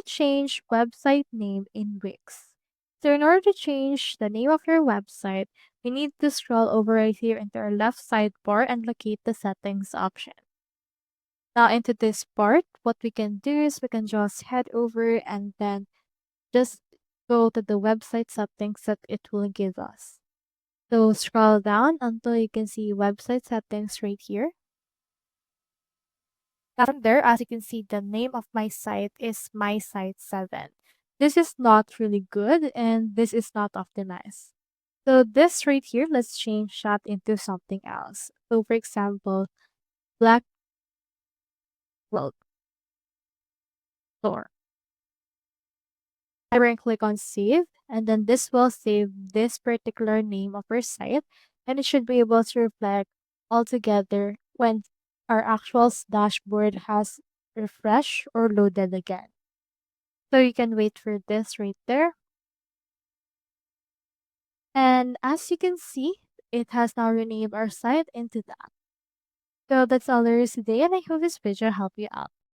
change website name in Wix. So in order to change the name of your website, we need to scroll over right here into our left sidebar and locate the settings option. Now into this part, what we can do is we can just head over and then just go to the website settings that it will give us. So scroll down until you can see website settings right here. Now from there, as you can see, the name of my site is My Site 7. This is not really good and this is not optimized. So this right here, let's change that into something else. So for example, Black Cloak Store. I will click on save and then this will save this particular name of our site and it should be able to reflect all together when our actual dashboard has refreshed or loaded again. So you can wait for this right there. And as you can see, it has now renamed our site into that. So that's all there is today and I hope this video helped you out.